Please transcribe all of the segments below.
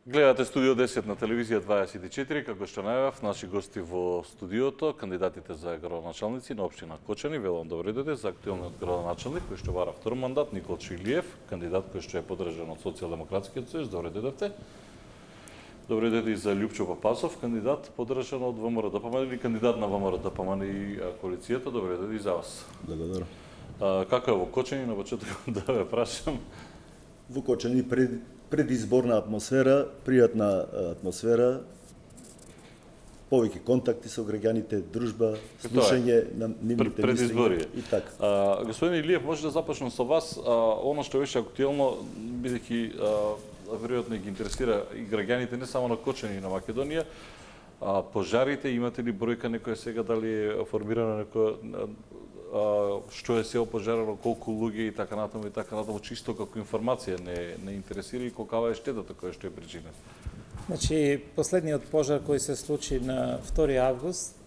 Гледате Студио 10 на телевизија 24, како што најавав, наши гости во студиото, кандидатите за градоначалници на општина Кочани. Велам добре дојде за актуелниот градоначалник кој што вара втор мандат, Никол Чилиев, кандидат кој што е подржан од Социјалдемократскиот сојуз. Добре дојдовте. Добре дојде и за Љупчо Папасов, кандидат подржан од ВМРО ДПМН или кандидат на ВМРО ДПМН и коалицијата. Добре дојде и за вас. Благодарам. Како е во Кочани, на почетокот да ве прашам? Во Кочани предизборна атмосфера, пријатна атмосфера, повеќе контакти со граѓаните, дружба, слушање на нивните мисли и така. Господин Илиев, може да започнем со вас. Оно што беше актуелно, бидејќи веројатно ги интересира и граѓаните не само на Кочани и на Македонија, пожарите, имате ли бројка некоја сега, дали е формирано некоја што е се опожарено, колку луѓе и така натаму, чисто како информација не интересира и колкава е штетата која што е причинена? Значи, последниот пожар кој се случи на 2 август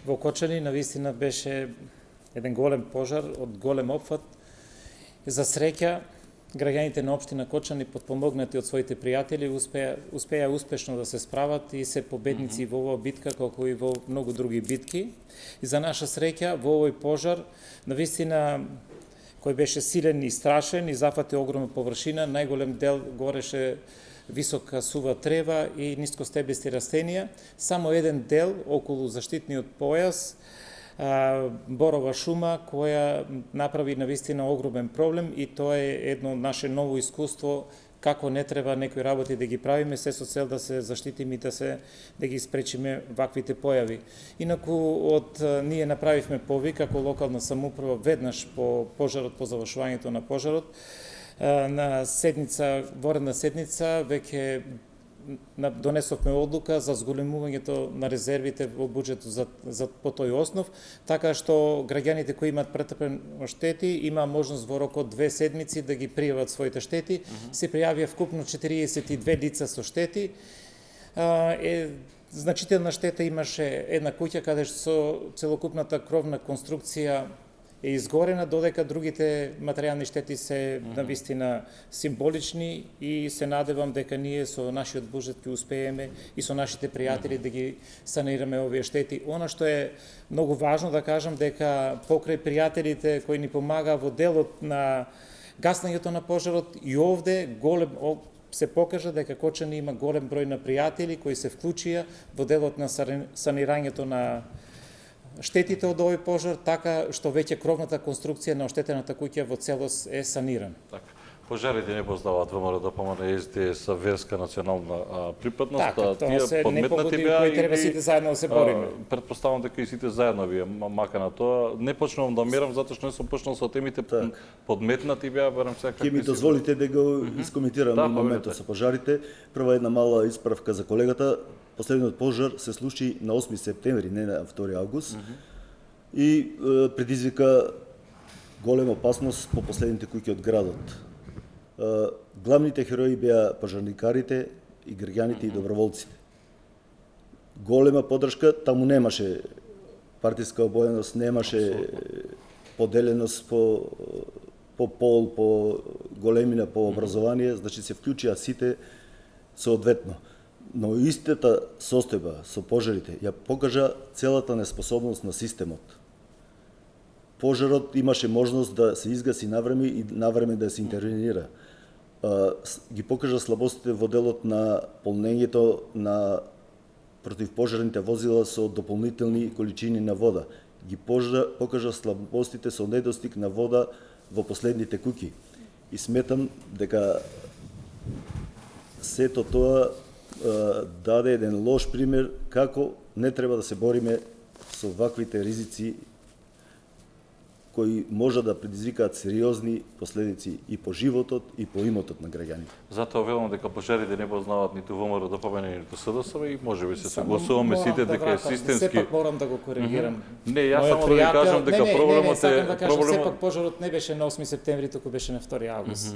во Кочани, навистина беше еден голем пожар од голем опфат. За среќа, граѓаните на општина Кочани, подпомогнати од своите пријатели, успеа успешно да се справат и се победници во оваа битка, колку и во многу други битки. И за наша среќа, во овој пожар, навистина, кој беше силен и страшен и зафати огромна површина, најголем дел гореше висока сува трева и нискостебести растенија, само еден дел околу заштитниот појас, борова шума, која направи навистина огромен проблем, и тоа е едно наше ново искуство како не треба некои работи да ги правиме, се со цел да се заштитиме и да ги спречиме ваквите појави. Инаку ние направивме повик како локална самоуправа веднаш по пожарот, по завршувањето на пожарот, на воредна седница веќе донесовме одлука за зголемувањето на резервите во буџетот по тој основ, така што граѓаните кои имаат претрпени штети има можност во рок од 2 седмици да ги пријават своите штети. Се пријавија вкупно 42 лица со штети. Значителна штета имаше една куќа каде што целокупната кровна конструкција е изгорена, додека другите материјални штети се навистина символични, и се надевам дека ние со нашиот буџет ќе успееме и со нашите пријатели да ги санираме овие штети. Она што е многу важно да кажам, дека покрај пријателите кои ни помага во делот на гаснењето на пожарот, и овде се покажа дека Кочани има голем број на пријатели кои се вклучија во делот на санирањето на штетите од овој пожар, така што веќе кровната конструкција на оштетената куќа во целост е санирана. Така. Пожарите не познаваат ВМРО ДПМН, СДС, верска национална припадност. Така, тоа се непогоди кои треба сите заедно да се бориме. Предпоставам дека и сите заедно вие мака на тоа. Не почнувам да мерам затоа што не сум почнал со темите, подметнати беа, барем сега. Ќе ми дозволите да го искоментирам на моментот со пожарите. Прва една мала исправка за колегата. Последниот пожар се случи на 8 септември, не на 2 август, и предизвика голема опасност по последните куќи од градот. Главните херои беа пожарникарите и граѓаните и доброволците. Голема поддршка, таму немаше партиска обојаност, немаше поделеност по пол, по големина, по образование, значи се вклучија сите соодветно. Но истата состојба со пожарите ја покажа целата неспособност на системот. Пожарот имаше можност да се изгаси навреме и навреме да се интервенира. Ги покажа слабостите во делот на полнењето на противпожарните возила со дополнителни количини на вода. Ги покажа слабостите со недостиг на вода во последните куќи. И сметам дека сето тоа даде еден лош пример како не треба да се бориме со ваквите ризици кои може да предизвикаат сериозни последици и по животот и по имотот на граѓаните. Затоа велам дека пожарите не познаваат ниту ВМРО ДПМН ниту СДСМ и можеби се согласуваме сите дека е системски. Сепак морам да го коригирам. Не, јас само да ви кажам дека проблемот е сепак пожарот не беше на 8 септември, туку беше на 2 август.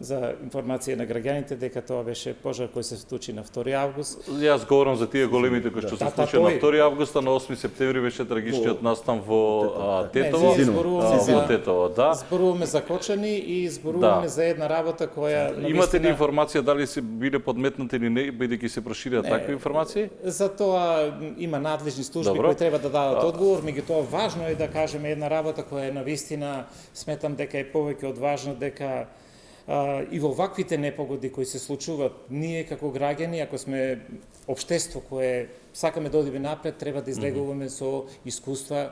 за информација на граѓаните дека тоа беше пожар кој се случи на 2 август. Јас говорам за тие големите кои што се случи на 2 август, а на 8 септември беше трагичниот настан во Тетово. Во Тетово, да. Зборуваме за Кочани и зборуваме за една работа која Имате ли информација дали се биле подметнати или не, бидејќи се проширија такви информации? За тоа има надлежни служби кои треба да дадат одговор, меѓутоа важно е да кажеме една работа која е навистина сметам дека е повеќе од важно дека и во ваквите непогоди кои се случуваат, ние како граѓани, ако сме општество кое сакаме да одиме напред, треба да излегуваме со искуства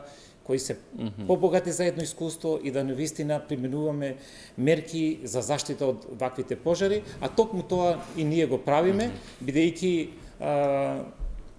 кои се побогати за едно искуство и да навистина применуваме мерки за заштита од ваквите пожари, а токму тоа и ние го правиме, бидејќи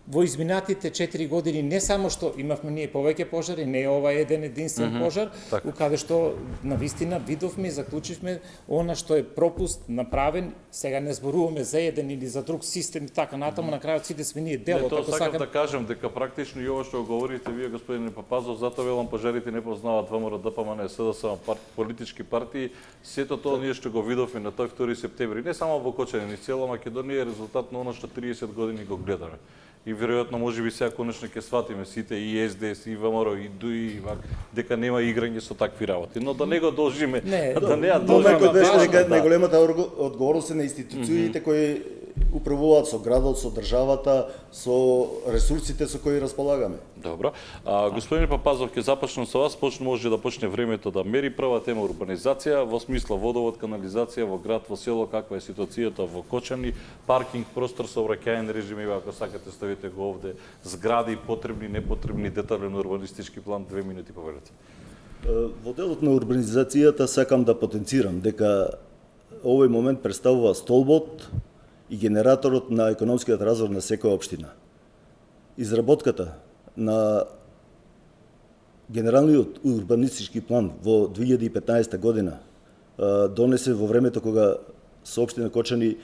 во изминатите 4 години не само што имавме ние повеќе пожари, не е ова еден единствен пожар, у каде што навистина видовме и заклучивме она што е пропуст направен, сега не зборуваме за еден или за друг систем и така натаму, на крајот сите сме ние дел од тоа сакам да кажам дека практично и ова што говорите вие господине Папазов, затоа велам пожарите не познаваат ВМРО, ДПМН, СДСМ, политички партии, сето тоа ние што го видовме на тој 2 септември, не само во Кочани, ни цела Македонија е резултат на она што 30 години го гледаме. И веројатно можеби сега конечно ќе сватиме сите и СДС и ВМРО и ДУИ дека нема играње со такви работи, но да не го должиме, да не ја должиме. Моментот беше дека најголемата одговорност е на институциите кои управуваат со градот, со државата, со ресурсите со кои располагаме. Добро. Господин Папазов, ќе започнам со вас, може да почне времето да мери. Прва тема урбанизација, во смисла водовод, канализација во град, во село, каква е ситуацијата во Кочани, паркинг, простор, сообраќајен режим, и ако сакате ставите го овде, згради, потребни, непотребни, детален урбанистички план, 2 минути повелете. Во делот на урбанизацијата сакам да потенцирам дека овој момент представува столбот и генераторот на економскиот развој на секоја општина. Изработката на генералниот урбанистички план во 2015 година донесе во времето кога со општина Кочани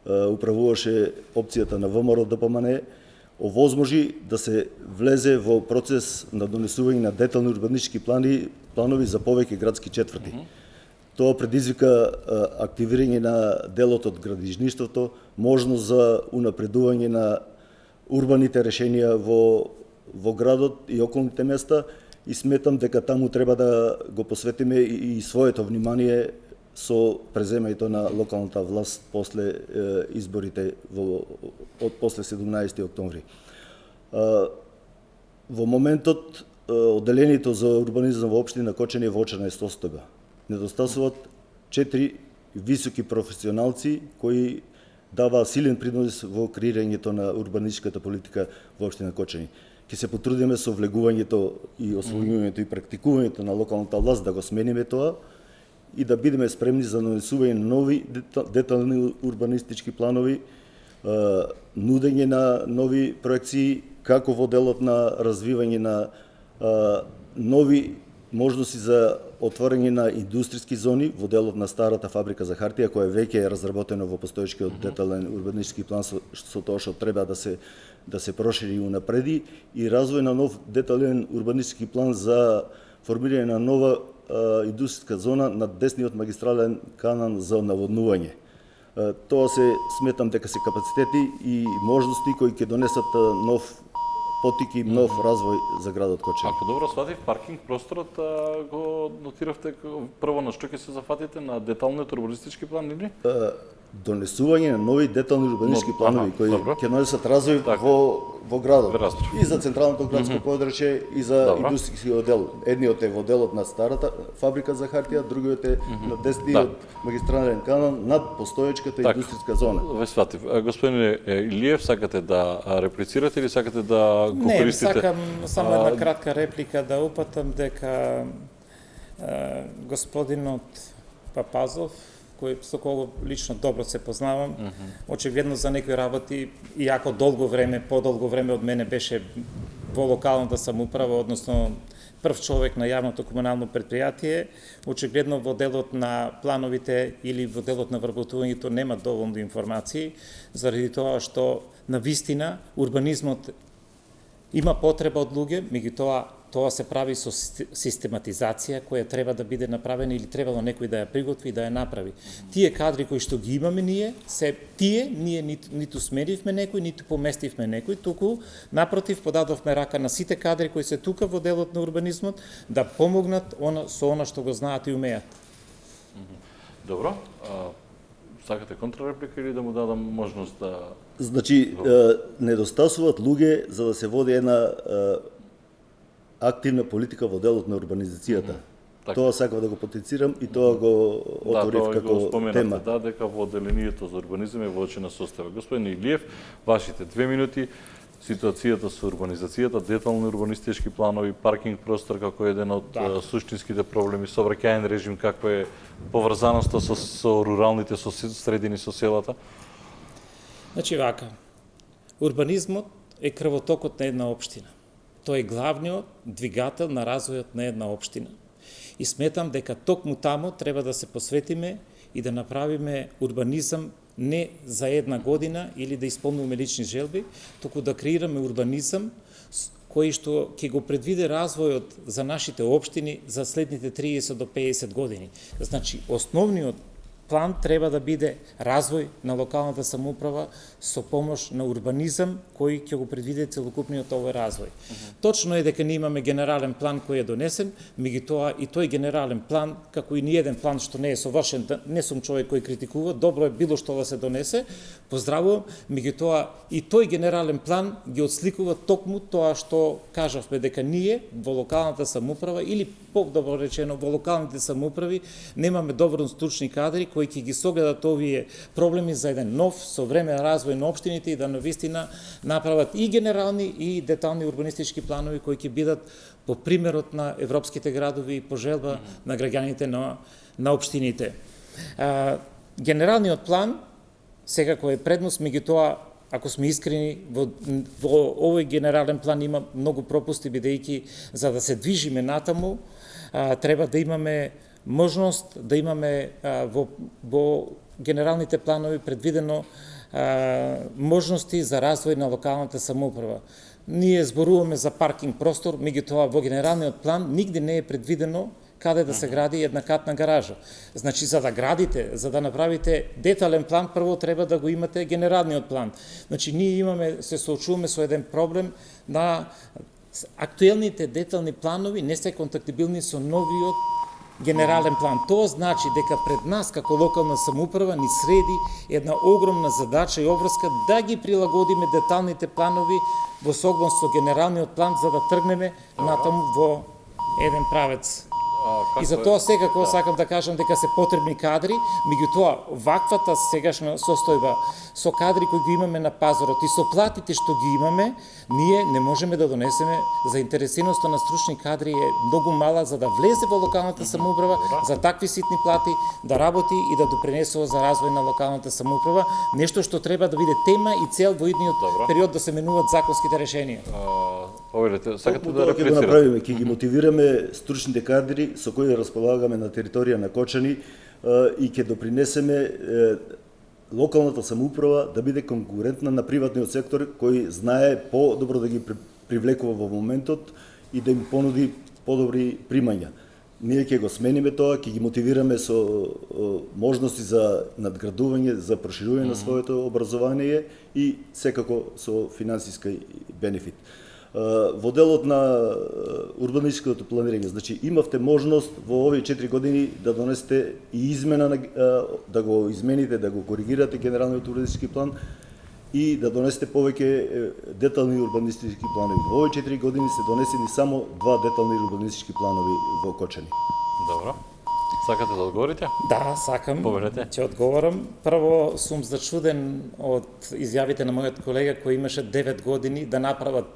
управуваше опцијата на ВМРО ДПМН, овозможи да се влезе во процес на донесување на детални урбанистички планови за повеќе градски четврти. Тоа предизвика активирање на делот од градижништвото, можност за унапредување на урбаните решенија во градот и околните места, и сметам дека таму треба да го посветиме и своето внимание со преземањето на локалната власт после изборите после 17 октомври. Во моментот одделението за урбанизам во општина Кочани е во очна состојба. Недостасуваат 4 високи професионалци кои даваа силен принос во креирањето на урбанистичката политика во општина Кочани. Ќе се потрудиме со влегувањето и освојувањето и практикувањето на локалната власт да го смениме тоа и да бидеме спремни за донесување на нови детални урбанистички планови, нудење на нови проекции, како во делот на развивање на нови можности за отворање на индустријски зони во делот на старата фабрика за хартија, која веќе е разработена во постоечкиот детален урбанистички план со тоа што треба да се прошири и унапреди, и развој на нов детален урбанистички план за формирање на нова индустријска зона на десниот магистрален канал за наводнување. Тоа се сметам дека се капацитети и можности кои ќе донесат нов потик и нов развој за градот Кочани. Ако добро сватив, паркинг просторот го нотиравте прво на што ќе се зафатите, на деталниот урбанистички план или? Донесување на нови детални урбанистички планови кои ќе донесат развој во градот. И за централното градско подрачје и за индустријскиот дел. Едниот е во делот на старата фабрика за хартија, другиот е на десниот магистрален канал над постоечката индустријска зона. Ве сватив. Господине Илиев, сакате да реплицирате или сакате да го користите? Не, сакам само една кратка реплика да упатам дека господинот Папазов, со кого лично добро се познавам, очигледно за некои работи, иако подолго време од мене беше во локалната самоуправа, односно прв човек на јавното комунално предпријатие, очигледно во делот на плановите или во делот на вработувањето нема доволно информации, заради тоа што на вистина урбанизмот има потреба од луѓе, меѓутоа тоа се прави со систематизација која треба да биде направена или требало некој да ја приготви и да ја направи. Тие кадри кои што ги имаме ние, ние ниту сменивме некој, ниту поместивме некој, туку напротив подадовме рака на сите кадри кои се тука во делот на урбанизмот да помогнат со она што го знаат и умеат. Добро. Сакате контрареплика или да му дадам можност да... Значи, недостасуваат луѓе за да се води една активна политика во делот на урбанизацијата. Тоа сакав да го потенцирам и тоа го отворив како тема. Да, дека во одделението за урбанизам е во очина состава. Господин Илиев, вашите 2 минути, ситуацијата со урбанизацијата, детални урбанистички планови, паркинг простор како еден од суштинските проблеми, сообраќајен режим, како е поврзаноста со руралните средини со селата. Значи вака, урбанизмот е крвотокот на една општина. Тој е главниот двигател на развојот на една општина. И сметам дека токму таму треба да се посветиме и да направиме урбанизам не за една година или да исполнуваме лични желби, туку да креираме урбанизам кој што ќе го предвиде развојот за нашите општини за следните 30 до 50 години. Значи, основниот план треба да биде развој на локалната самоуправа со помош на урбанизам кој ќе го предвиде целокупниот овој развој. Точно е дека ние имаме генерален план кој е донесен, меѓутоа и тој генерален план, како и ниеден план што не е совршен, не сум човек кој критикува, добро е било што да се донесе, поздравувам, меѓутоа и тој генерален план ги отсликува токму тоа што кажавме дека ние во локалната самоуправа или подобро речено во локалните самоуправи немаме добро стручни кадри кои ќе ги согледат овие проблеми за еден нов, современ развој на општините и да навистина направат и генерални и детални урбанистички планови кои ќе бидат по примерот на европските градови и по желба на граѓаните на општините. Генералниот план секако е предност, меѓутоа ако сме искрени, во овој генерален план има многу пропусти, бидејќи за да се движиме натаму, треба да имаме можност да имаме во генералните планови предвидено можности за развој на локалната самоуправа. Ние зборуваме за паркинг простор, меѓутоа во генералниот план нигде не е предвидено каде да се гради еднакатна гаража. Значи, за да градите, за да направите детален план, прво треба да го имате генералниот план. Значи, ние се соочуваме со еден проблем на актуелните детални планови не се контактибилни со новиот генерален план. Тоа значи дека пред нас, како локална самоуправа, ни среди една огромна задача и обврска да ги прилагодиме деталните планови во соглас со генералниот план, за да тргнеме натаму во еден правец. И за тоа секако сакам да кажам дека се потребни кадри, меѓутоа ваквата сегашна состојба со кадри кои ги имаме на пазарот и со платите што ги имаме, ние не можеме да донесеме. Заинтересираноста на стручни кадри е многу мала за да влезе во локалната самоуправа за такви ситни плати, да работи и да допринесува за развој на локалната самоуправа, нешто што треба да биде тема и цел во идниот период да се менуваат законските решенија. Сакате да реплицирате? Ќе го направиме, ќе ги мотивираме стручните кадри со кои располагаме на територија на Кочани и ќе допринесеме локалната самоуправа да биде конкурентна на приватниот сектор кој знае по-добро да ги привлекува во моментот и да им понуди подобри примања. Ние ќе го смениме тоа, ќе ги мотивираме со можности за надградување, за проширување на своето образование и секако со финансиска бенефит. Во делот на урбанистичкото планирање, значи имавте можност во овие 4 години да донесете и измена, да го измените, да го коригирате генералниот урбанистички план и да донесете повеќе детални урбанистички планови. Во овие 4 години се донесени само 2 детални урбанистички планови во Кочани. Добро. Сакате да одговорите? Да, сакам. Повелете. Ќе одговорам. Прво сум зачуден од изјавите на мојот колега кој имаше 9 години да направат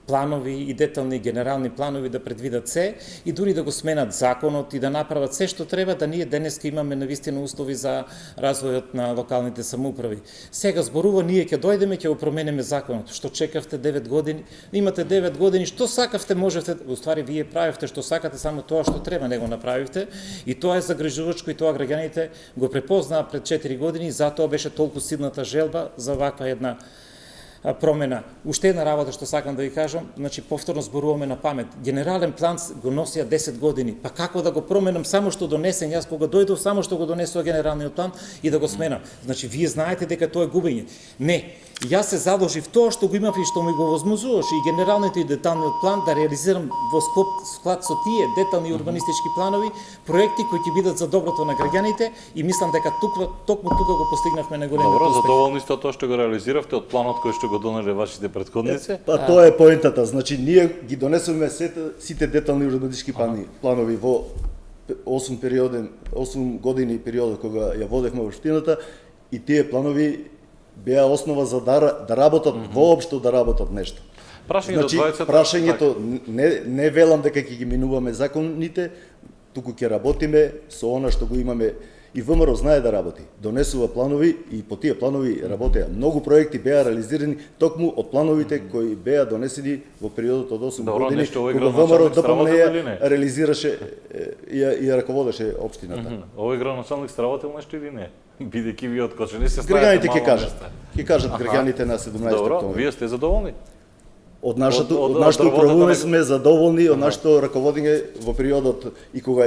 планови и детални генерални планови да предвидат се и дури да го сменат законот и да направат се што треба да ние денеска имаме навистина услови за развојот на локалните самоуправи. Сега зборува ние ќе дојдеме ќе го променеме законот. Што чекавте 9 години? Имате 9 години, што сакавте можете, уствари вие правевте што сакате, само тоа што треба не го направивте и тоа е загрижувачко и тоа граѓаните го препознаа пред 4 години и затоа беше толку силната желба за ваква една промена. Уште една работа што сакам да ви кажам, значи повторно зборуваме на памет. Генерален план го носија 10 години. Па како да го променам само што донесен јас кога дојдов, само што го донесува генералниот план и да го сменам. Значи вие знаете дека тоа е губење. Не, јас се задолжив тоа што го имав и што ми го возможуваше и генералниот и деталниот план да реализирам во склад со тие детални урбанистички планови проекти кои ќе бидат за доброто на граѓаните и мислам дека токму тука го постигнавме на големиот Добро, успех. задоволни сте од тоа што го реализиравте од планот кој што го донеле вашите претходници? Па тоа е поентата. Значи ние ги донесуваме сите детални урбанистички планови во 8 години периодот кога ја водевме општината и тие планови беа основа за да работат воопшто да работат нешто. Прашање Значи, до 20 прашањето не велам дека ќе ги минуваме законите, туку ќе работиме со она што го имаме. И ВМРО знае да работи. Донесува планови и по тие планови работеа. Многу проекти беа реализирани токму од плановите кои беа донесени во периодот од 8 Добро, години, нешто овој кога градоначалник ВМРО сработил или ДПМН не? реализираше и ја раководеше општината. Овој градоначалник сработил нешто или не? Бидејќи вие од Кочани се Граѓаните ставите ќе кажат. Ќе кажат граѓаните на 17 Добро, октомври. вие сте задоволни? Од нашето од нашето работата управување на- сме задоволни од нашето раководење во периодот и кога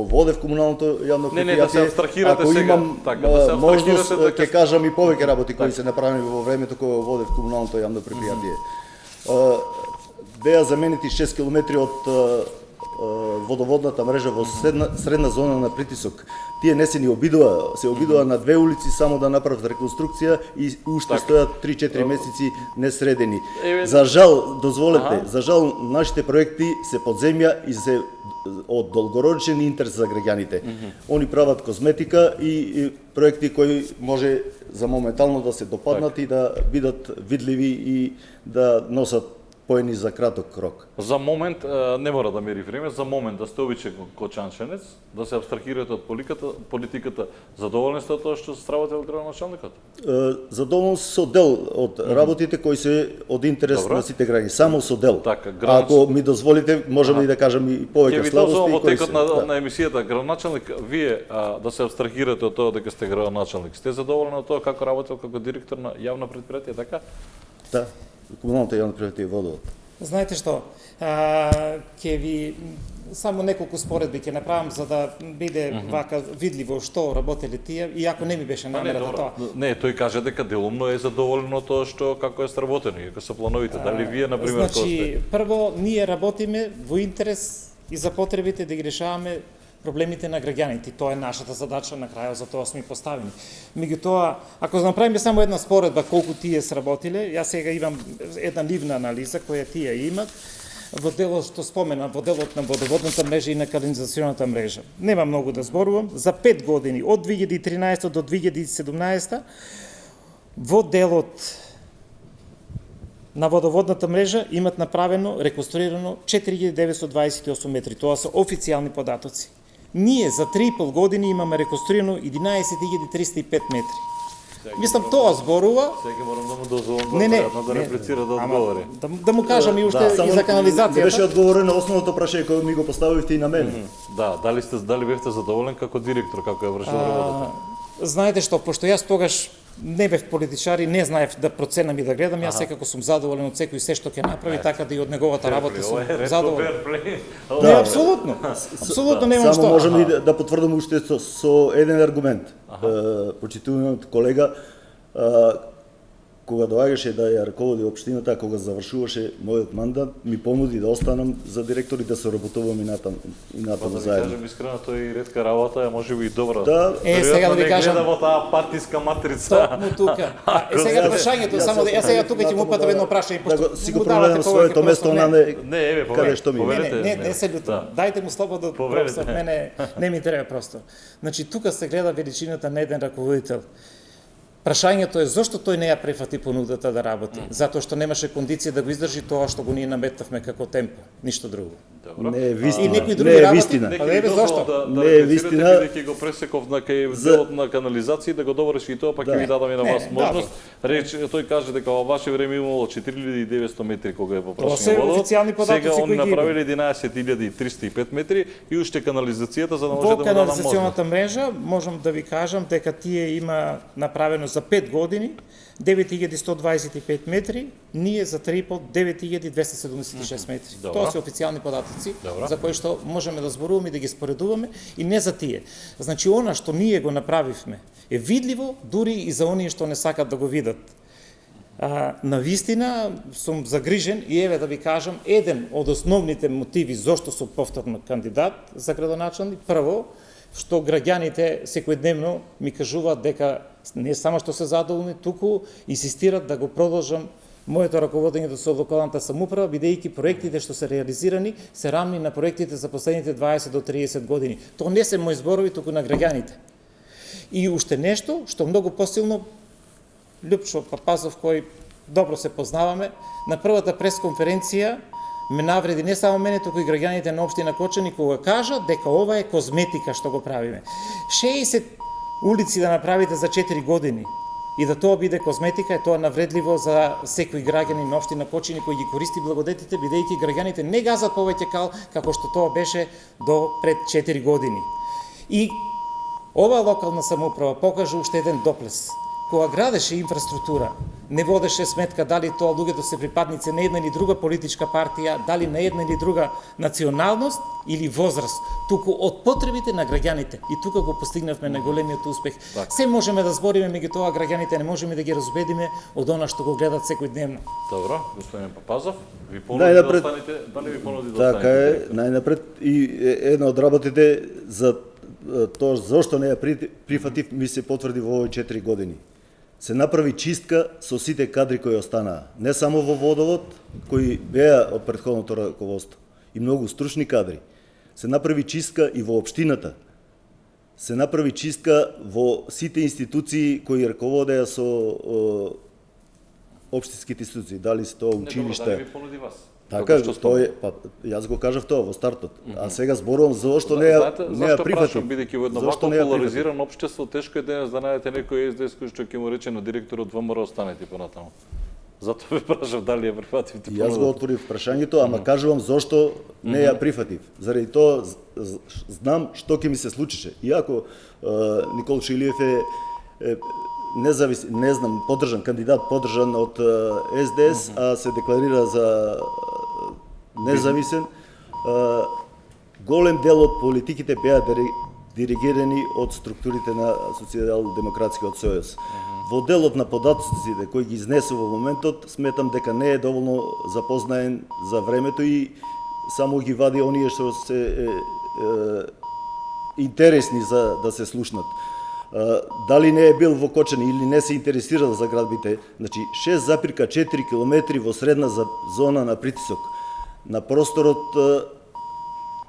водев комуналното јавно Не, да се предпријатие. апстрахирате Ако сега, имам така, да се можност, апстрахирате дека ќе кажам и повеќе работи кои се направени во времето кога водев комуналното јавно предпријатие. Беа заменети 6 километри од водоводната мрежа во средна зона на притисок. Тие не се обидува на две улици само да направат реконструкција и уште стојат 3-4 месеци несредени. За жал, дозволете, за жал нашите проекти се под земја и се од долгорочен интерес за граѓаните. Они прават козметика и проекти кои може за моментално да се допаднат и да бидат видливи и да носат поени за краток рок. За момент, не мора да мери време, за момент да сте обичен кочанченец, да се абстрахирате од политиката, задоволни сте од тоа што се сработил градоначалникот? Задоволен со дел од работите кои се од интерес Добро. на сите граѓани, само со дел. Така, Ако ми дозволите, можеме и да кажам и Ќе повеќе ви слабости дозволам во кои текот се. на емисијата градоначалник, вие да се абстрахирате од тоа дека сте градоначалник. Сте задоволни од тоа како работел како директор на јавно предпријатие, така? Да, комуналното јавно предпријатие водовод. Знаете што, ќе ви само неколку споредби ќе направам за да биде вака видливо што работеле тие, иако не ми беше намерата тоа. Не, тој каже дека делумно е задоволен од тоа што како е сработено и како се плановите. Дали вие на пример Значи, прво ние работиме во интерес и за потребите да ги решаваме проблемите на граѓаните. Тоа е нашата задача, на крајот за тоа сме поставени. Меѓутоа, ако направиме само една споредба колку тие сработиле, јас сега имам една ливна анализа која тие имат во делот што спомена, во делот на водоводната мрежа и на канализационата мрежа. Нема многу да зборувам, за 5 години од 2013 до 2017 во делот на водоводната мрежа имат направено, реконструирано 4928 метри. Тоа се официјални податоци. Ние за 3,5 години имаме реконструирано 11305 метри. Мислам, тоа зборува. Сега морам да му дозволам Не, да реплицира, да одговори. Да му кажам и уште и за Не беше канализацијата. одговорено основното прашање кое ми го поставивте и на мене. Да, дали бевте задоволен како директор, како е вршил работата? Знаете што, пошто јас тогаш не бев политичар и не знаев да проценам и да гледам, јас секако сум задоволен од секој се што ќе направи, така да и од неговата работа сум задоволен. Не, апсолутно. Апсолутно немам што. Само можам и да потврдам уште со еден аргумент. Почитуваниот колега, кога доаѓаше да ја раководи општината, кога завршуваше мојот мандат, ми понуди да останам за директор и да соработувам и натаму Да ви заедно. кажем искрено, тој и ретка работа е можеби и добра. Да. Сега да ви кажам. Не гледа во таа партиска матрица. Токму тука. Сега прашањето, само да ја сега тука ќе му упатам едно прашање, пошто си го му давате прогледам своето повеќе место простор. на Не, еве, каде што ми е. Не се лутам. Дајте му слободно простор, мене не ми треба простор. Значи тука се гледа величината на еден раководител. Прашањето е зошто тој не ја префати понудата да работи? Затоа што немаше кондиција да го издржи тоа што го ние наметнавме како темпо, ништо друго. Добро. Не е И вистина. некои Не други е работи. вистина. Па не, бе, зашто? Да Не е реплицирате, вистина. бидејќи го пресеков на кај делот на канализација, да го доврши и тоа, па ќе Да. ви дадам и на Не, вас можност. Тој каже дека во ваше време имало 4900 метри кога е Тоа попрашен се водот. официјални податоци Сега они кои ги направиле 11305 метри и уште канализацијата за да може Во да му дадам можност. канализационата мрежа можам да ви кажам дека тие има направено за 5 години 9125 метри, ние за 3,5 9276 метри. Добро. Тоа се официјални податоци Добро. за кои што можеме да зборуваме и да ги споредуваме и не за тие. Значи она што ние го направивме е видливо дури и за оние што не сакат да го видат. На вистина сум загрижен и еве да ви кажам еден од основните мотиви зошто сум повторно кандидат за градоначалник. Прво, што граѓаните секојдневно ми кажуваат дека не само што се задоволни, туку инсистират да го продолжам моето раководење со локалната самоуправа, бидејќи проектите што се реализирани се рамни на проектите за последните 20 до 30 години. Тоа не се мои зборови, туку на граѓаните. И уште нешто што многу посилно Лјупчо Папазов, кој добро се познаваме, на првата пресконференција ме навреди не само мене, туку и граѓаните на општина Кочани, кога кажа дека ова е козметика што го правиме. 60 улици да направите за 4 години и да тоа биде козметика, е тоа навредливо за секој граѓанин на општина Кочани кој ги користи благодетите, бидејќи граѓаните не газат повеќе кал како што тоа беше до пред 4 години. И ова локална самоуправа покажа уште еден доплес. Кога градеше инфраструктура, не водеше сметка дали тоа луѓето се припадници на една или друга политичка партија, дали на една или друга националност или возраст, туку од потребите на граѓаните. И тука го постигнавме на големиот успех. Так. Се можеме да збориме, меѓутоа граѓаните не можеме да ги разбедиме од она што го гледат секојдневно. Добро, господин Папазов, ви понуди да останете, дали ви понуди да Така останете? е, директор? најнапред и една од работите за тоа зошто не ја прифатив ми се потврди во овој 4 години. Се направи чистка со сите кадри кои останаа, не само во водовод, кои беа од претходното раководство, и многу стручни кадри. Се направи чистка и во општината. Се направи чистка во сите институции кои раководеа со општинските институции, дали се тоа Не, добро, училиште. дали ви понуди вас? Така, Како што тоа е, па, јас го кажав тоа во стартот. А сега зборувам зошто не Знаете, ја зашто прифатив. прашам, бидејќи во едно Зошто вакво не ја поларизирано општество, тешко е денес да најдете некој СДС кој што ќе му рече на директорот ВМРО останете понатаму. Затоа ве прашав дали ја прифативте Јас го понудата. отворив прашањето, ама кажувам зошто не ја прифатив. Заради тоа знам што ќе ми се случише. Иако Никол Шилиев е не знам, поддржан кандидат, поддржан од СДС, а се декларира за независен, голем дел од политиките беа диригирани од структурите на Социјалдемократскиот сојуз. Во делот на податоците кои ги изнесу во моментот, сметам дека не е доволно запознаен за времето и само ги вади оние што се интересни за да се слушнат. Дали не е бил во Кочани или не се интересирал за градбите, значи 6,4 км во средна зона на притисок на просторот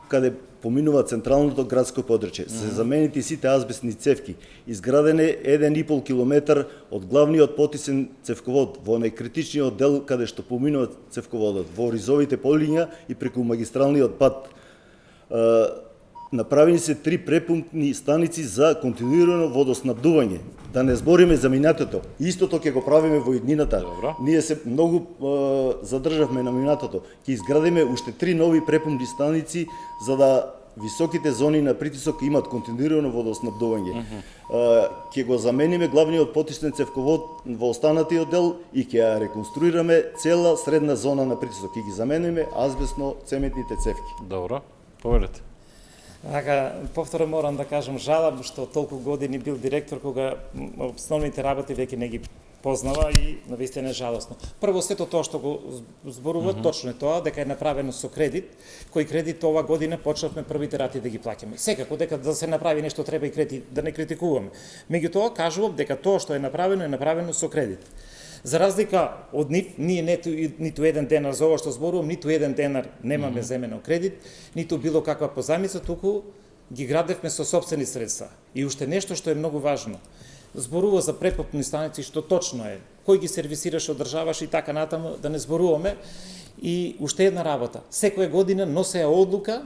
каде поминува централното градско подрачје. Се заменити сите азбестни цевки. Изграден е 1,5 км од главниот потисен цевковод во најкритичниот дел каде што поминува цевководот, во ризовите полиња и преку магистралниот пат. Направени се 3 препумпни станици за континуирано водоснабдување. Да не збориме за минатото. Истото ќе го правиме во иднината. Добро. Ние се многу задржавме на минатото. Ќе изградиме уште 3 нови препумпни станици за да високите зони на притисок имат континуирано водоснабдување. Ќе го замениме главниот потиснен цевковод во останатиот дел и ќе ја реконструираме цела средна зона на притисок. Ќе ги замениме азбестно цементните цевки. Добро, повелете. Така, повторно морам да кажам, жалам што толку години бил директор кога основните работи веќе не ги познава и навистина е жалосно. Прво, сето тоа што го зборува, точно е тоа, дека е направено со кредит, кој кредит ова година почнавме првите рати да ги плаќаме. Секако, дека да се направи нешто треба и кредит, да не критикуваме. Меѓутоа, кажувам дека тоа што е направено со кредит. За разлика од нив, ние ниту еден денар за ова што зборувам, ниту еден денар немаме земено кредит, ниту било каква позајмица, туку ги градевме со сопствени средства. И уште нешто што е многу важно. Зборува за препумпни станици, што точно е. Кој ги сервисираш, одржаваш и така натаму, да не зборуваме. И уште една работа. Секоја година носеа одлука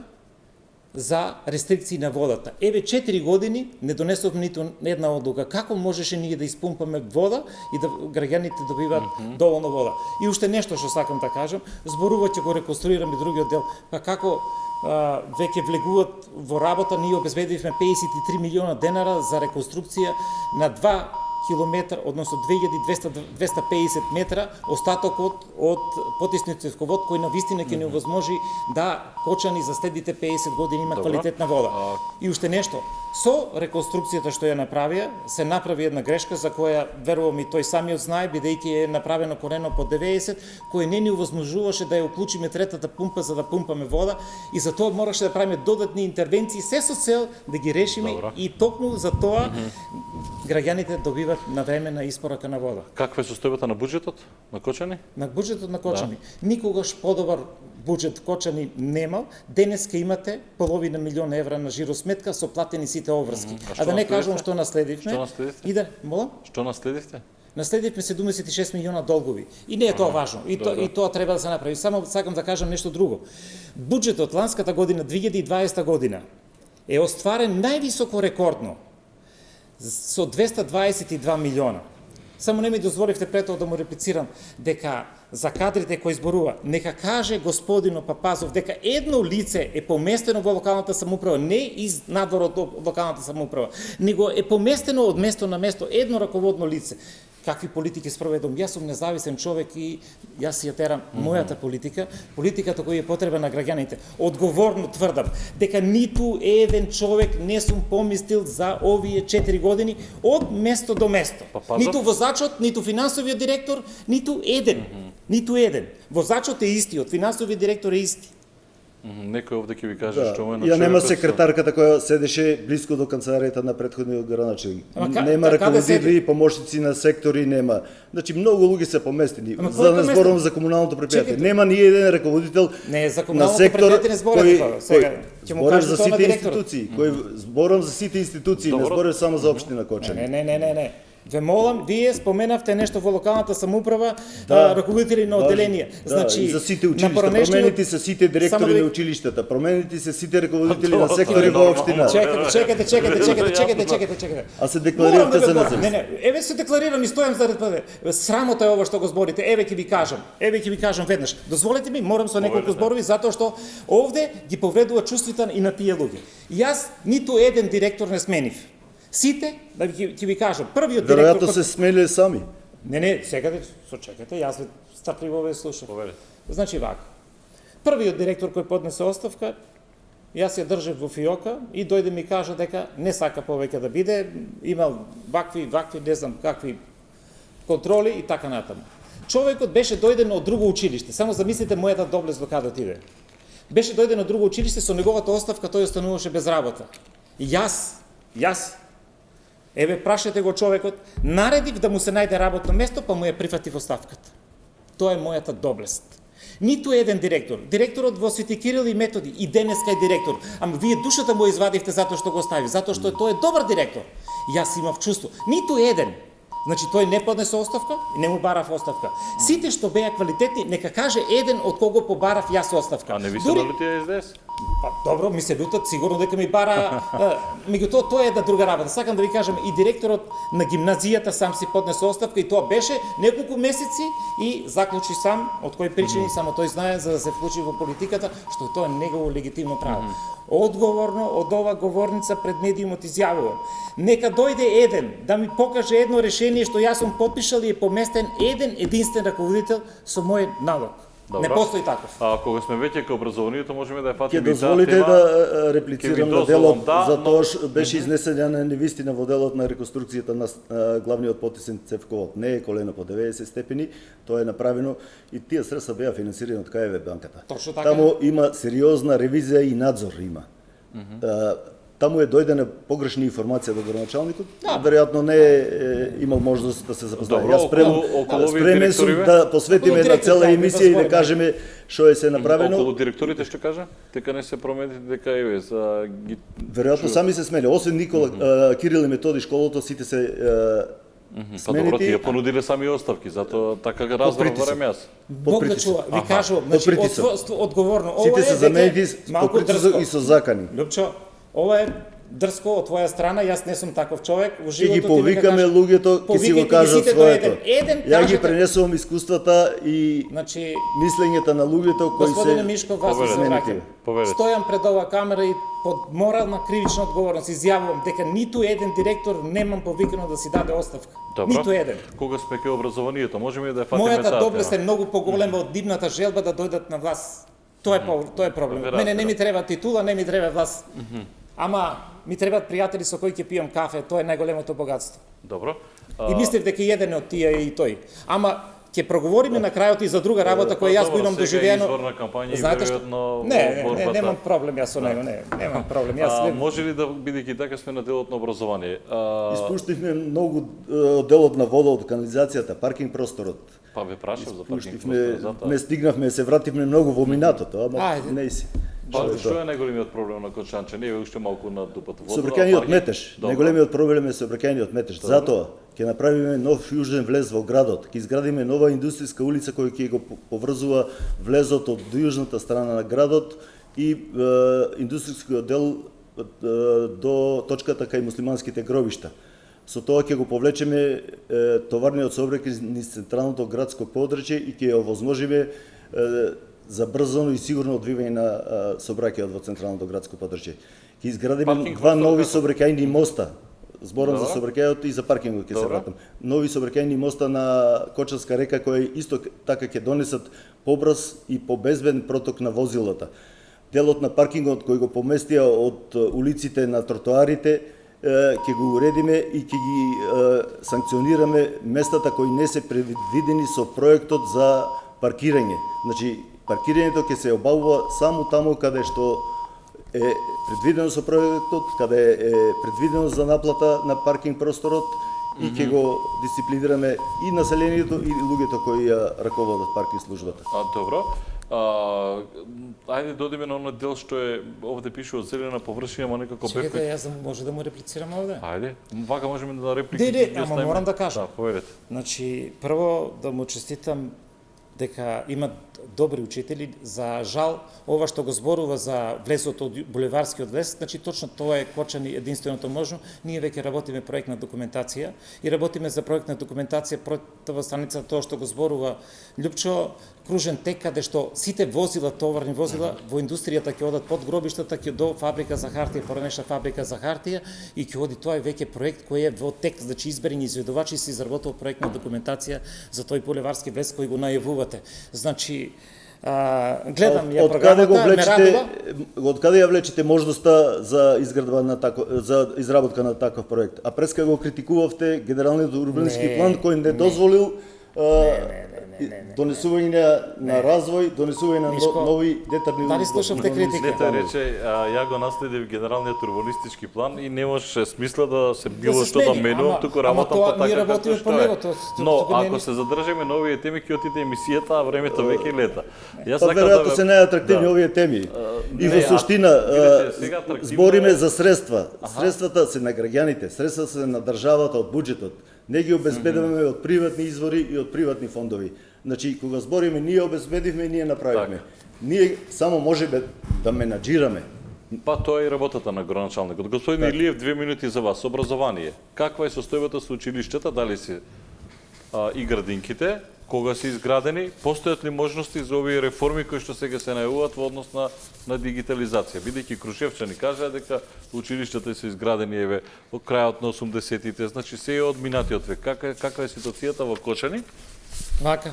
за рестрикции на водата. Еве 4 години не донесовме ниту една одлука. Како можеше ние да испумпаме вода и да граѓаните добиваат доволно вода? И уште нешто што сакам да кажам, зборувајќи го реконструираме другиот дел, па како веќе влегуваат во работа, ние обезбедивме 53 милиона денара за реконструкција на 2 километар, односно 2250 метра, остатокот од потисниот цевковод кој на вистина ќе ни овозможи да Кочани за следните 50 години има квалитетна вода. И уште нешто, со реконструкцијата што ја направија, се направи една грешка за која верувам и тој самиот знае, бидејќи е направено корено по 90, кој не ни овозможуваше да ја уклучиме третата пумпа за да пумпаме вода и за тоа мораше да правиме додатни интервенции, се со цел да ги решиме и токму за тоа граѓаните добиваат навремена испорака на вода. Каква е состојбата на буџетот на Кочани? На буџетот на Кочани. Никогаш подобар буџет Кочани немал. Денеска имате половина милион евра на жиросметка со платени сите обврски. А да не кажувам што наследивме. Што наследивте? И да, молам? Што наследивте? Наследивме 76 милиона долгови. И не е тоа важно. И тоа треба да се направи. Само сакам да кажам нешто друго. Буџетот ланската година, 2020 година, е остварен највисоко рекордно со 222 милиона. Само не ми дозволивте пред тоа да му реплицирам дека за кадрите кои зборува, нека каже господино Папазов дека едно лице е поместено во локалната самоуправа, не из надвор од локалната самоуправа, него е поместено од место на место едно раководно лице. Какви политики спроведам? Јас сум независен човек и јас си ја терам мојата политика, политиката која е потреба на граѓаните. Одговорно тврдам дека ниту еден човек не сум помислил за овие 4 години од место до место. Ниту возачот, ниту финансовиот директор, ниту еден. Ниту еден. Возачот е истиот, финансовиот директор е исти. Некој овде ќе ви каже што му е на ја нема човекот секретарката која седеше блиску до канцеларијата на претходниот граначелник. Нема каде раководители, помошници на сектори, нема. Значи многу луѓе се поместени. За да не зборувам за комуналното предпријатие. Нема ни еден раководител не за на комуналното сектор предпријатие не зборете тоа. Сега ќе му зборам кажам за тоа на сите директорот. институции, кој зборам за сите институции, не зборам само за општина Кочани. Не. Ве молам, вие споменавте нешто во локалната самоуправа, раководители на одделенија. Значи, и за сите училишта, променети се сите директори на училиштата, променети се сите раководители на сектори во општина. Чекате. А се декларирате за независност. Не, еве се декларирам и стојам за срамота е ова што го зборите. Еве ќе ви кажам веднаш. Дозволете ми, морам со неколку зборови затоа што овде ги повредува чувствите и на тие луѓе. Јас ниту еден директор не сменив. Сите, да ќе ви кажам, првиот директор... Веројатно се смениле сами. Не, секаде, сочекате, јас ве страпливо ве слушам. Поверете. Значи вака. Првиот директор кој поднесе оставка, јас ја држев во фиока и дојде ми кажа дека не сака повеќе да биде, имал вакви, не знам какви контроли и така натаму. Човекот беше дојден од друго училиште, само замислите мојата доблест до каде отиде. Беше дојден од друго училиште, со неговата оставка тој остануваше без работа. И јас, еве прашете го човекот, наредив да му се најде работно место, па му ја прифатив оставката. Тоа е мојата доблест. Ниту еден директор. Директорот во Свети Кирил и Методи и денеска е директор. Ама вие душата му извадивте затоа што го остави, затоа што тој е добар директор. Јас имав чувство. Ниту еден. Значи тој не поднесе оставка и не му барав оставка. Сите што беа квалитетни, нека каже еден од кого побарав јас оставка. А не ви се налутија СДС? Па добро, ми се лутат, сигурно дека ми бара, меѓутоа тоа е една друга работа. Сакам да ви кажам, и директорот на гимназијата сам си поднесе оставка и тоа беше неколку месеци и заклучи сам, од кои причини само тој знае за да се вклучи во политиката, што тоа е негово легитимно право. Одговорно од ова говорница пред медиумот изјавувам. Нека дојде еден да ми покаже едно решение што јас сум подпишал и е поместен еден единствен раководител со мој налог. Добра. Не постои таков. А кога сме веќе кај образованието, можеме да ја Ќе фатиме и таа дозволите тема. да реплицирам на делот за но- тоа што беше изнесена невистина во делот на реконструкцијата на главниот потисен цевковод. Не е колено по 90 степени, тоа е направено и тие средства беа финансирани од КФВ банката. Точно така. Таму има сериозна ревизија и надзор има. Таму е дојдена погрешна информација до градоначалникот, веројатно не е имал можност да се запознае. Добро, Јас околу овие спремен сум директори, да посветиме една директори, цела да емисија и да збориме. кажеме што е се направено. Околу директорите што кажа? Дека не се промените, дека еве за ги Веројатно сами се смели, освен Никола Кирил и Методи школото, сите се Па добро, тие понудиле сами оставки, затоа така го разбрав притисок. барем јас. Бог да чува, ви кажувам, значи, притисок. одговорно, Сите ова се е заменети дека по малку притисок дрско. и со закани. Лјупчо, ова е дрско од твоја страна, јас не сум таков човек, во Ќе ги животот повикаме луѓето, ќе си го повикајте ги кажат сите до своето. еден Ја ги кажете. пренесувам искуствата и Значи, мислењата на луѓето кои господине се Мишко, вас се Повелете. враќам. Повелете. Стојам пред оваа камера и под морална кривична одговорност изјавувам дека ниту еден директор немам повикано да си даде оставка. Добро. Ниту еден. Кога сме ке образованието, можеме да ја фатиме Мојата таа доблест е тема. многу поголема од дивната желба да дојдат на власт. Тоа е проблем. Веројатно. Мене не ми треба титула, не ми треба власт. Ама ми требаат пријатели со кои ќе пијам кафе, тоа е најголемото богатство. Добро. И мислев дека еден од тие е и тој. Ама ќе проговориме на крајот и за друга работа која јас го имам доживеено. Изборна кампања и Знаете што? веројатно Не, немам проблем јас со него, немам проблем. Јас може ли да бидејќи така сме на делот на образование? испуштивме многу делот на вода од канализацијата, паркинг просторот. Па ве прашав за паркинг Пуштивме, простор, затоа. не стигнавме, се вративме многу во минатото, ама Ајде. не си. Па, што е најголемиот проблем на Кочанче? Не е уште малку на дупата вода. Сообраќајниот метеж. Добро. Најголемиот проблем е сообраќајниот метеж. Затоа ќе направиме нов јужен влез во градот, ќе изградиме нова индустријска улица која ќе го поврзува влезот од јужната страна на градот и индустријскиот дел до точката кај муслиманските гробишта. Со тоа ќе го повлечеме товарниот сообраќај низ централното градско подрачје и ќе ја овозможиме забрзано и сигурно одвивање на сообраќајот во централното градско подрачје. Ќе изградиме Паркинг два простор нови како? сообраќајни моста. Зборам за Добро. сообраќајот и за паркингот ќе се Добро. вратам. Нови сообраќајни моста на Кочанска река кои исто така ќе донесат побрз и побезбеден проток на возилата. Делот на паркингот кој го поместија од улиците на тротоарите ќе го уредиме и ќе ги санкционираме местата кои не се предвидени со проектот за паркирање. Значи, паркирањето ќе се обавува само таму каде што е предвидено со проектот, каде е предвидено за наплата на паркинг просторот и ќе го дисциплинираме и населението и луѓето кои ја раководат паркинг службата. Добро. Ајде додиме на оној дел што е овде пише од зелена површина, ама некако Чекайте, бевме. јас може да му реплицирам овде. Ајде, вака можеме да реплики. Де, ги ама оставиме. морам да кажам. Да, повелете. Значи, прво да му честитам дека има добри учители. За жал, ова што го зборува за влезот од булеварскиот влез, значи точно тоа е Кочани единственото можно. Ние веќе работиме проектна документација и работиме за проектна документација протива станица тоа што го зборува Лјупчо, кружен тек каде што сите возила, товарни возила во индустријата ќе одат под гробиштата, ќе до фабрика за хартија, поранеша фабрика за хартија и ќе оди тоа е веќе проект кој е во тек, значи изберени изведувачи се изработува проектна документација за тој булеварски влез кој го најавувате. Значи, гледам ја програмата, ме радува. Од каде ја влечете можноста за изградба на за изработка на таков проект? А преска го критикувавте генералниот урбанистички Не, план кој не дозволил не. донесување на развој, донесување на Мишко, нови детални дали слушавте критика? Не тој рече, ја го наследив генералниот урбанистички план и немаше смисла да се било се што да смени, менувам, туку работам тоа по така ние како работиме што по е. него, Но туку не е ако се задржиме на овие теми ќе отиде емисијата, а времето веќе лета. Јас Па сакам веројатно да се најатрактивни овие теми. И во не, суштина видите, сега атрактивно збориме е- за средства. Средствата се на граѓаните, средствата се на државата од буџетот. Не ги обезбедуваме од приватни извори и од приватни фондови. Значи, кога збориме, ние обезбедивме и ние направивме. Така. Ние само можеме да менаџираме. Па тоа е и работата на градоначалникот. Господин Илиев, 2 минути за вас. Образование. Каква е состојбата со училиштата? Дали се и градинките? Кога се изградени? Постојат ли можности за овие реформи кои што сега се најавуваат во однос на дигитализација? Бидејќи Крушевчани кажаа дека училиштата се изградени еве во крајот на 80-тите, значи се е од минатиот век. Каква е ситуацијата во Кочани? Вака.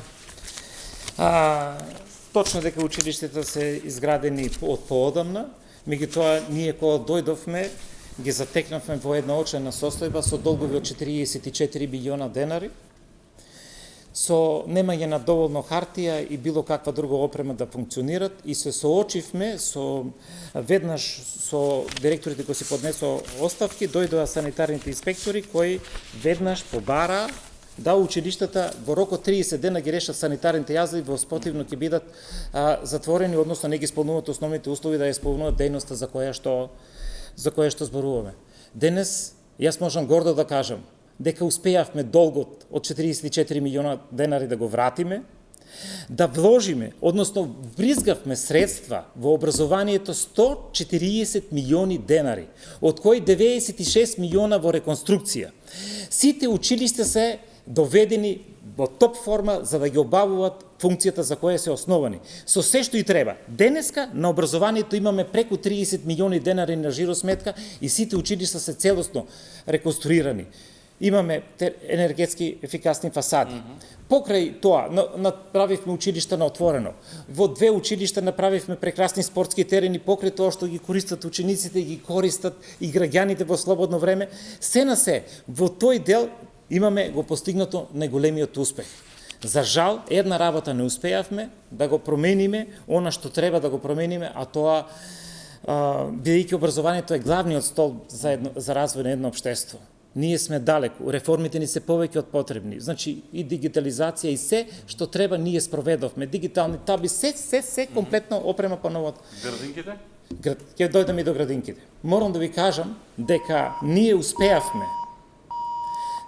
Точно дека училиштата се изградени од поодамна, меѓутоа ние кога дојдовме ги затекнавме во една очена состојба со долгови од 44 билиона денари, со немање на доволно хартија и било каква друга опрема да функционират и се соочивме со веднаш со директорите кои си поднесоа оставки, дојдоа санитарните инспектори кои веднаш побара да училиштата во рок од 30 дена ги решат санитарните јазли, во спротивно ќе бидат затворени, односно не ги исполнуваат основните услови да ја исполнуваат дејноста за која што зборуваме. Денес јас можам гордо да кажам, дека успеавме долгот од 44 милиона денари да го вратиме, да вложиме, односно вризгавме средства во образованието 140 милиони денари, од кои 96 милиона во реконструкција. Сите училишта се доведени во топ форма за да ги обавуваат функцијата за која се основани. Со се што и треба. Денеска на образованието имаме преку 30 милиони денари на жиросметка и сите училишта се целосно реконструирани. Имаме енергетски ефикасни фасади. Покрај тоа, направивме училишта на отворено. Во 2 училишта направивме прекрасни спортски терени, покрај тоа што ги користат учениците и ги користат и граѓаните во слободно време. Се на се, во тој дел имаме го постигнато најголемиот успех. За жал, една работа не успеавме да го промениме, она што треба да го промениме, а тоа, бидејќи образованието е главниот столб за развој на едно општество. Ние сме далеку, реформите ни се повеќе од потребни. Значи и дигитализација и се што треба ние спроведовме. Дигитални таби, се комплетно опрема по новото. Градинките? Ќе дојдеме и до градинките. Морам да ви кажам дека ние успеавме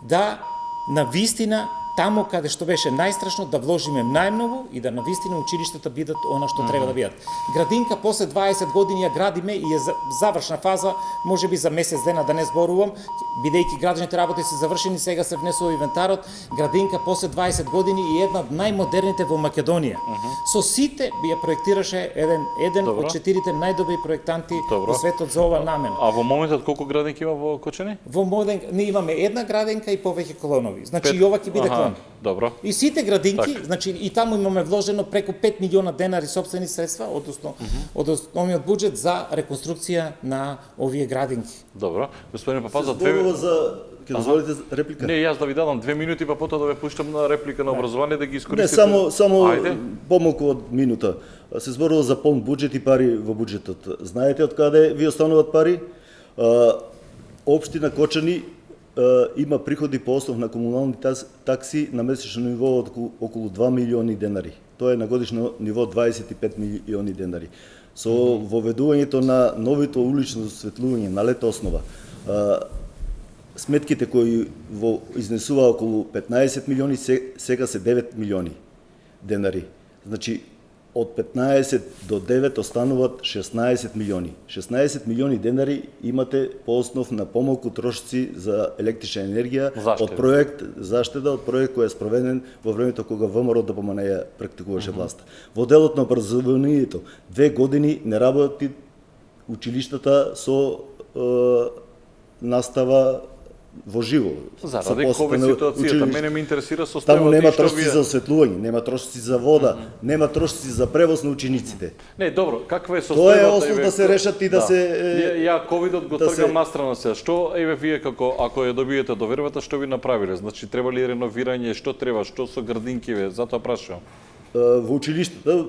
да навистина таму каде што беше најстрашно да вложиме најмногу и да навистина училиштата бидат она што треба да бидат. Градинка после 20 години ја градиме и е завршна фаза, можеби за месец дена да не зборувам, бидејќи градежните работи се завршени, сега се внесува инвентарот. Градинка после 20 години и една од најмодерните во Македонија. Со сите ја проектираше еден од 4 најдобри проектанти во светот за ова намена. А во моментот колку градинки има во Кочани? Во моментот ние имаме една градинка и повеќе колонови. Значи и ова ќе биде клон. Добро. И сите градинки, значи и таму имаме вложено преку 5 милиона денари сопствени средства, односно од основниот буџет за реконструкција на овие градинки. Добро. Господин Папа, за Ќе дозволите реплика? Не, јас да ви дадам 2 минути, па потоа да ве пуштам на реплика на образование да ги искористите. Не, само помалку од минута. Се зборува за полн буџет и пари во буџетот. Знаете од каде ви остануваат пари? Општина Кочани има приходи по основ на комунални такси на месечно ниво од околу 2 милиони денари. Тоа е на годишно ниво 25 милиони денари. Со воведувањето на новото улично осветлување на лета основа, сметките кои изнесува околу 15 милиони, сега се 9 милиони денари. Значи, од 15 до 9 остануваат 16 милиони. 16 милиони денари имате по основ на помалку трошци за електрична енергија од проект заштеда, од проект кој е спроведен во времето кога ВМРО ДПМН ја практикуваше власта. Во делот на образованието 2 години не работи училиштата со настава во живо. Заради ковид ситуацијата, мене ме интересира состојбата. Таму нема трошци за осветлување, нема трошци за вода, нема трошци за превоз на учениците. Не, добро, каква е состојбата? Тоа е основ да се решат и да се Ја ковидот го тргам настрана сега. Што еве вие ако ја добиете довербата, што ви направиле? Значи треба ли реновирање, што треба, што со градинкиве? Затоа прашувам. Во училиштата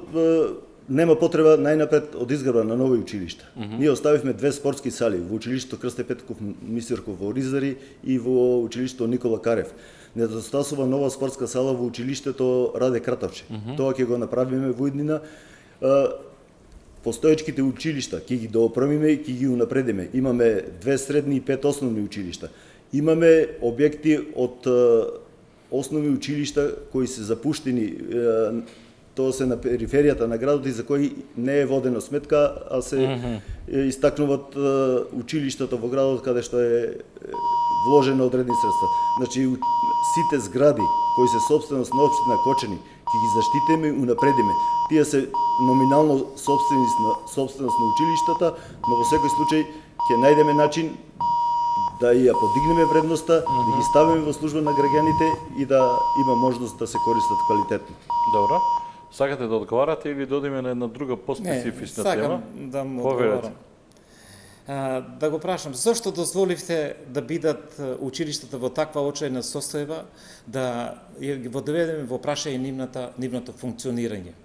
нема потреба најнапред од изградба на нови училишта. Ние оставивме 2 спортски сали во училиштето Крсте Петков Мисирков во Оризари и во училиштето Никола Карев. Недостасува нова спортска сала во училиштето Раде Кратовче. Тоа ќе го направиме во иднина. Постоечките училишта ќе ги доопремиме и ќе ги унапредиме. Имаме 2 средни и 5 основни училишта. Имаме објекти од основни училишта кои се запуштени, тоа се на периферијата на градот и за кои не е водена сметка, а се истакнуваат училиштата во градот каде што е вложено одредени средства. Значи, сите згради кои се собственост на општина Кочани ќе ги заштитиме и унапредиме. Тие се номинално собственост на училиштата, но во секој случај ќе најдеме начин да ја подигнеме вредноста, да ги ставиме во служба на граѓаните и да има можност да се користат квалитетно. Добро. Сакате да одговарате или додиме на една друга поспецифична тема? Сакам да му одговорам. Да го прашам, зошто дозволивте да бидат училиштата во таква очајна состојба, да ги доведеме во прашање нивното функционирање?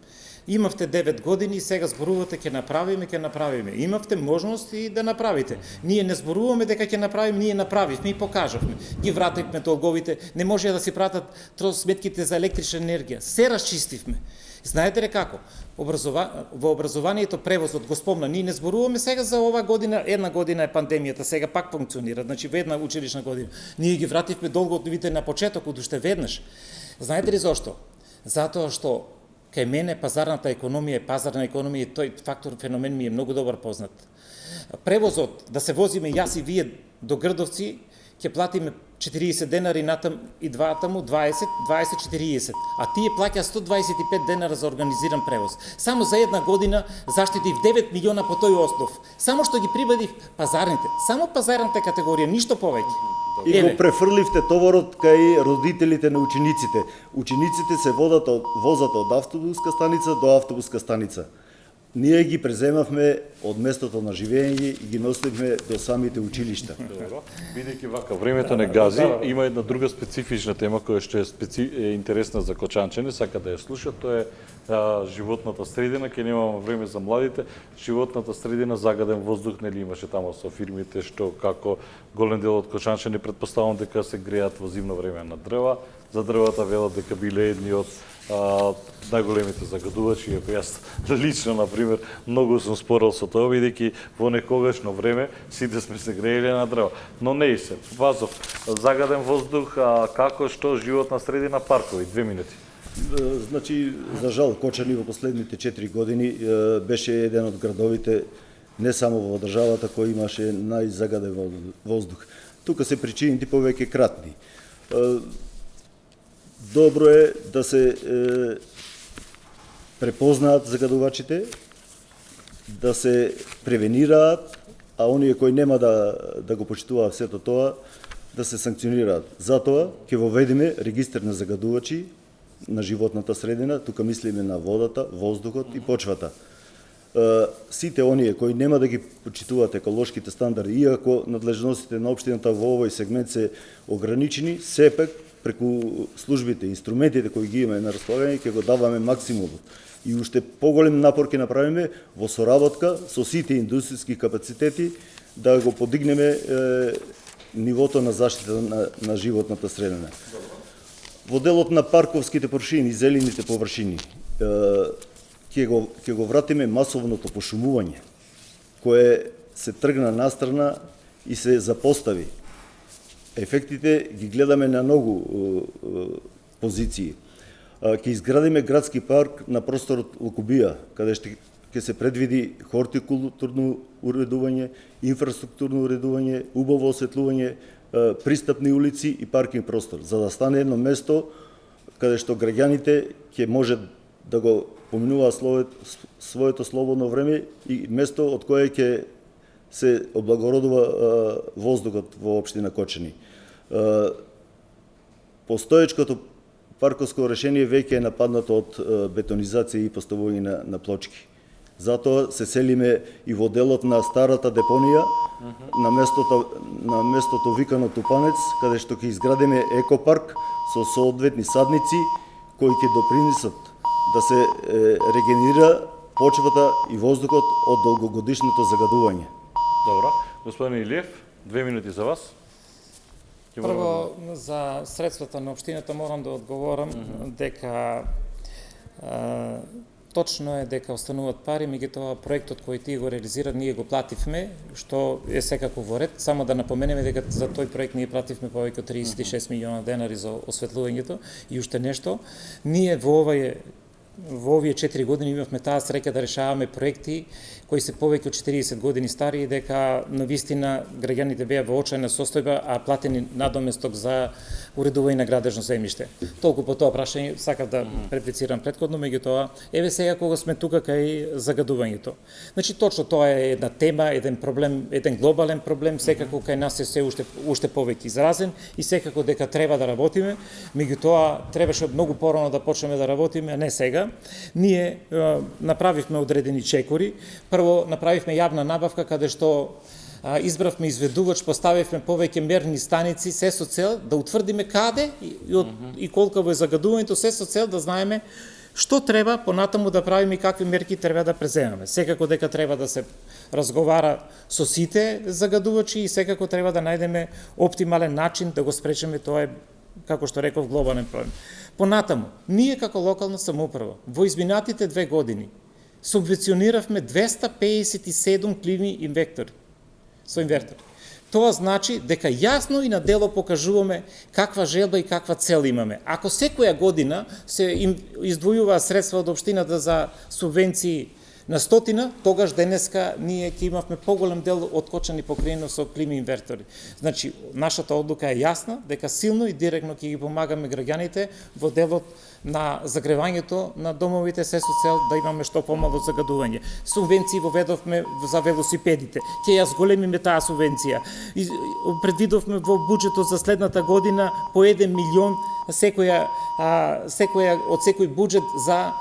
Имавте 9 години и сега зборувате ќе направиме. Имавте можност и да направите. Ние не зборуваме дека ќе направиме, ние направивме и покажавме. Ги вративме долговите, не може да си пратат сметките за електрична енергија. Се расчистивме. Знаете ли како? Во образованието превозот го спомна, ние не зборуваме сега за ова година, една година е пандемијата, сега пак функционира, значи во една училишна година. Ние ги вративме долговите на почетокот уште веднаш. Знаете ли зошто? Затоа што кај мене пазарната економија, пазарна економија, тој фактор, феномен ми е многу добар познат. Превозот, да се возиме јас и вие до Грдовци, ќе платиме 40 денари натам и двата му 20-40, а тие плаќа 125 денара за организиран превоз. Само за една година заштитив 9 милиона по тој основ. Само што ги прибавив пазарните, само пазарната категорија, ништо повеќе. И го префрливте товарот кај родителите на учениците. Учениците се возат од автобуска станица до автобуска станица. Ние ги преземавме од местото на живење и ги носевме до самите училишта. Добро. Бидејќи вака времето не гази, има една друга специфична тема која што е интересна за кочанчани, сака да ја слушат, тоа е животната средина, ке немаме време за младите. Животната средина, загаден воздух, нели имаше таму со фирмите што како голем дел од кочанчани претпоставувам дека се греат во зимно време на дрва. За дрвата велат дека биле едни од најголемите загадувачи, иако јас лично, например, многу сум спорил со тоа, бидејќи во некогашно време сите сме се грееле на дрва. Но не и се. Вазов, загаден воздух, како, што, животна средина, паркови, 2 минути. Значи, за жал, Кочани во последните 4 години беше еден од градовите, не само во државата, кој имаше најзагаден воздух. Тука се причините повеќе кратни. Добро е да се препознаат загадувачите, да се превенираат, а оние кои нема да го почитуваат сето тоа, да се санкционираат. Затоа ќе воведеме регистар на загадувачи на животната средина, тука мислиме на водата, воздухот и почвата. Сите оние кои нема да ги почитуваат еколошките стандарди, иако надлежностите на општината во овој сегмент се ограничени, сепак преку службите, инструментите кои ги имаме на располагање, ќе го даваме максимумот. И уште поголем напор ќе направиме во соработка со сите индустријски капацитети да го подигнеме нивото на заштита на животната средина. Во делот на парковските површини, зелените површини, ќе го вратиме масовното пошумување, кое се тргна настрана и се запостави. Ефектите ги гледаме на многу позиции. Ќе изградиме градски парк на просторот Лукубија, каде ќе се предвиди хортикултурно уредување, инфраструктурно уредување, убаво осветлување, пристапни улици и паркинг простор, за да стане едно место каде што граѓаните ќе може да го поминуваат своето слободно време и место од кое ќе се облагородува воздухот во општина Кочани. Постоечкото парковско решение веќе е нападнато од бетонизација и поставување на плочки. Затоа се селиме и во делот на старата депонија, на местото викано Тупанец, каде што ќе изградиме екопарк со соодветни садници кои ќе допринесат да се регенерира почвата и воздухот од долгогодишното загадување. Добро. Господин Илиев, 2 минути за вас. Прво, за средствата на општината морам да одговорам дека точно е дека остануваат пари, меѓутоа проектот кој тие го реализира, ние го плативме, што е секако во ред. Само да напоменеме дека за тој проект ние плативме повеќе од 36 милиона денари за осветлувањето и уште нешто. Ние во овие 4 години имавме таа среќа да решаваме проекти кои се повеќе од 40 години стари и дека навистина граѓаните беа во очајна состојба, а платени надоместок за уредување на градежно земјиште. Толку по тоа прашање сакав да реплицирам претходно, меѓутоа еве сега кога сме тука кај загадувањето. Значи точно тоа е една тема, еден проблем, еден глобален проблем, секако кај нас е се уште повеќе изразен и секако дека треба да работиме, меѓутоа требаше многу порано да почнеме да работиме, а не сега. Ние направивме одредени чекори. Прво направивме јавна набавка каде што избравме изведувач, поставивме повеќе мерни станици, се со цел да утврдиме каде и колкаво е загадувањето, се со цел да знаеме што треба понатаму да правиме и какви мерки треба да преземаме. Секако дека треба да се разговара со сите загадувачи и секако треба да најдеме оптимален начин да го спречеме, тоа е како што реков, глобален проблем. Понатаму, ние како локална самоуправа во изминатите 2 години субвенциониравме 257 клими инвектори со инвертори. Тоа значи дека јасно и на дело покажуваме каква желба и каква цел имаме. Ако секоја година се издвојува средства од општината за субвенции на стотина, тогаш денеска ние ќе имавме поголем дел од Кочани покриено со клими инвертори. Значи, нашата одлука е јасна, дека силно и директно ќе ги помагаме граѓаните во делот на загревањето на домовите се со цел да имаме што помало загадување. Субвенции воведовме за велосипедите. Ќе ја зголемиме таа субвенција. Предвидовме во буџетот за следната година по 1 милион од секој буџет за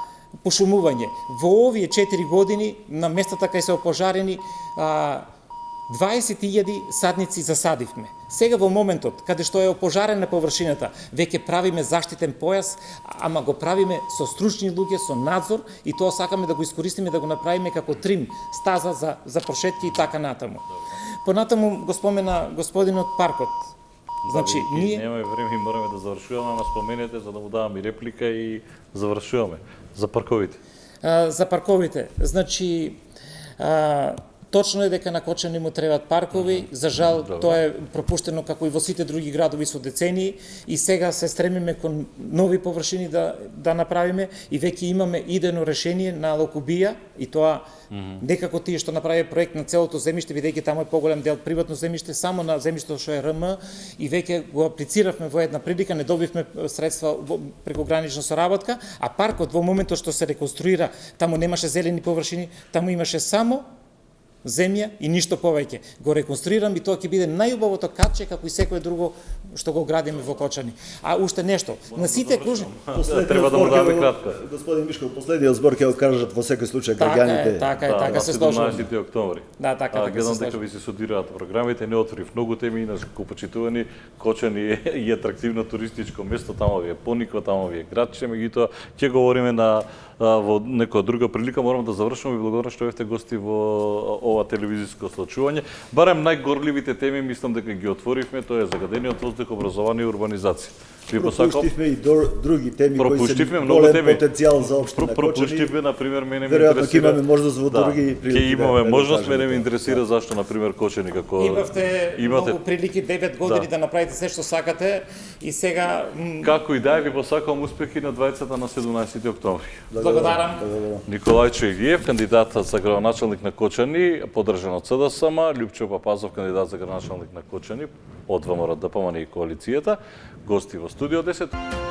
пошумување. Во овие 4 години на местата кај се опожарени 20.000 садници засадивме. Сега во моментот каде што е опожарена површината, веќе правиме заштитен појас, ама го правиме со стручни луѓе, со надзор и тоа сакаме да го искористиме да го направиме како трим стаза за прошетки и така натаму. Понатаму го спомена господинот паркот. Значи, ние немаме време и мораме да завршуваме, ама споменете за да му давам и реплика и завршуваме за парковите. За парковите, значи точно е дека на Кочани му требаат паркови, за жал тоа е пропуштено како и во сите други градови со децении и сега се стремиме кон нови површини да направиме и веќе имаме идено решение на Локубија и тоа некако тие што направи проект на целото земјиште, бидејќи таму е поголем дел приватно земјиште, само на земјиштето што е РМ и веќе го аплициравме во една прилика, не добивме средства преку гранична соработка, а паркот во моментот што се реконструира, таму немаше зелени површини, таму имаше само земја и ништо повеќе. Го реконструирам и тоа ќе биде најубавото катче како и секое друго што го градиме во Кочани. А уште нешто, на сите кружни Треба да му дадеме кратко. Господин Мишков, последниот збор ќе го кажат во секој случај граѓаните. Така се сложува. 17 октомври. Да, така се гледам дека сложува. ви се судираат програмите, не отворив многу теми, инак го почитувани. Кочани е и атрактивно туристичко место, таму ви е пониква, таму ви е градче, меѓутоа ќе говориме во некоја друга прилика. Морам да завршувам и благодарам што бевте гости во ова телевизиско случување. Барем најгорливите теми мислам дека ги отворивме, тоа е загадениот воздух, образование и урбанизација. Пропуштивме и други теми кои се многу голем теми. потенцијал за општина Кочани. Пропуштивме, например, мене ме Веројатно ќе интересира. имаме можност во други прилики. Ќе имаме да можност, кажеме мене ме тоа. интересира зашто, например, Кочани како... Имате многу прилики 9 години да направите се што сакате и сега Како и да е, ви посакувам успехи на двајцата на 17 октомври. благодарам. Николај Чојлиев, кандидат за градоначалник на Кочани, поддржан од СДСМ, Лјупчо Папазов, кандидат за градоначалник на Кочани, од ВМРО ДПМН и коалицијата, гости во студио 10.